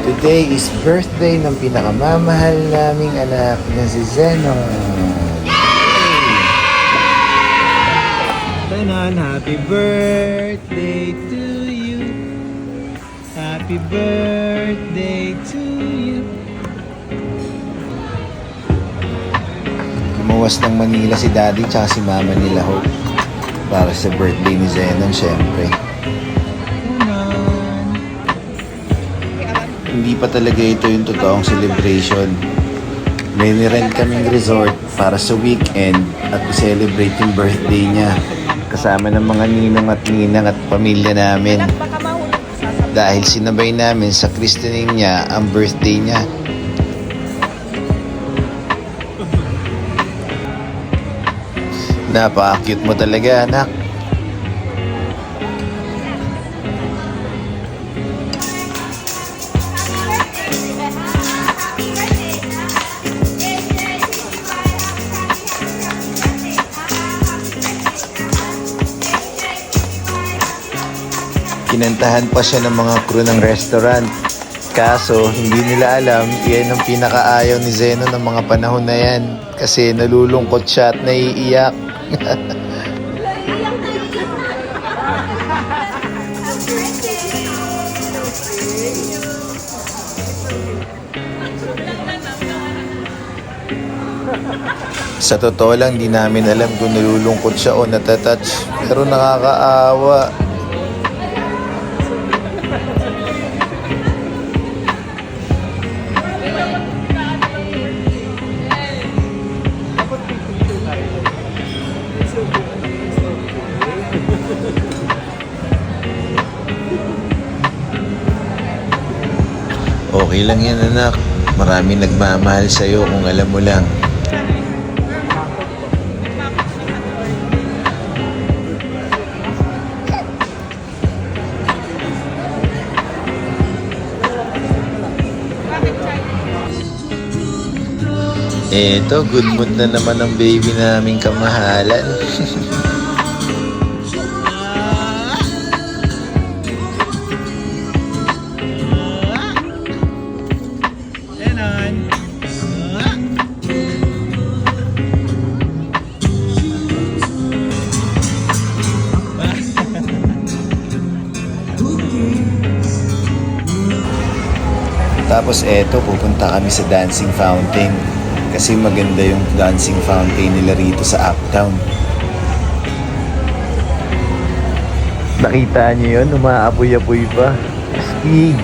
Today is birthday ng pinakamamahal naming anak na si Zenon. Zenon, happy birthday to you. Happy birthday to you. Lumuwas ng Manila si Daddy tsaka si Mama nila Hope para sa birthday ni Zenon, syempre. Hindi pa talaga ito yung totoong celebration. May nirent kaming resort para sa weekend at to-celebrate yung birthday niya. Kasama ng mga ninong at ninang at pamilya namin. Dahil sinabay namin sa christening niya ang birthday niya. Napaka-cute mo talaga, anak. Kinantahan pa siya ng mga crew ng restaurant. Kaso, hindi nila alam, yan ang pinakaayaw ni Zeno ng mga panahon na yan. Kasi nalulungkot siya at naiiyak. Sa totoo lang, di namin alam kung nalulungkot siya o natatouch. Pero nakakaawa. Okay lang yan, anak. Maraming nagmamahal sa'yo kung alam mo lang. Eto, good mood na naman ang baby naming kamahalan. Tapos eto, pupunta kami sa dancing fountain. Kasi maganda yung dancing fountain nila rito sa Uptown. Nakita niyo yun? Umaapoy-apoy pa. Astig!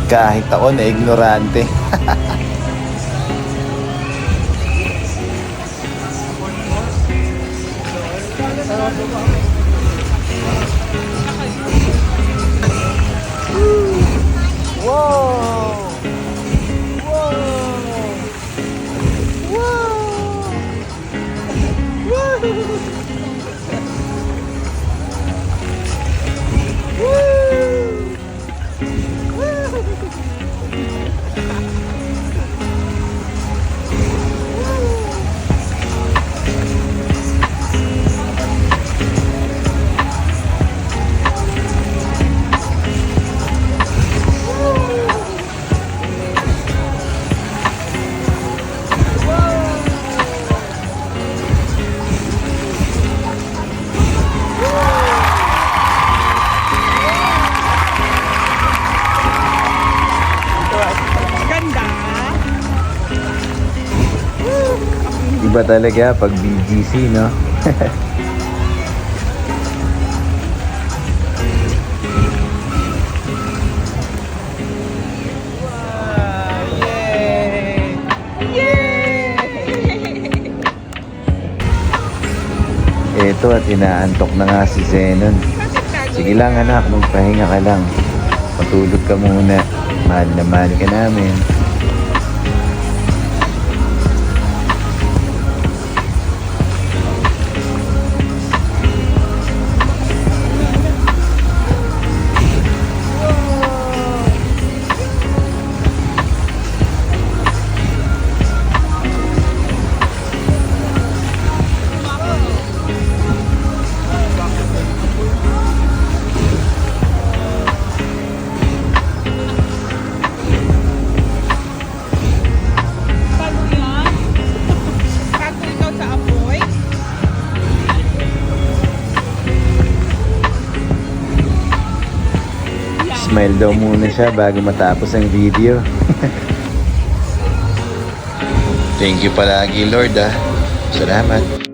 Kahit ako na ignorante. Iba talaga pag BGC, no? Eto at inaantok na nga si Zenon. Sige lang, anak, magpahinga ka lang. Matulog ka muna. Mahal na mahal ka namin. Smile daw muna siya bago matapos ang video. Thank you palagi, Lord, ah. Salamat.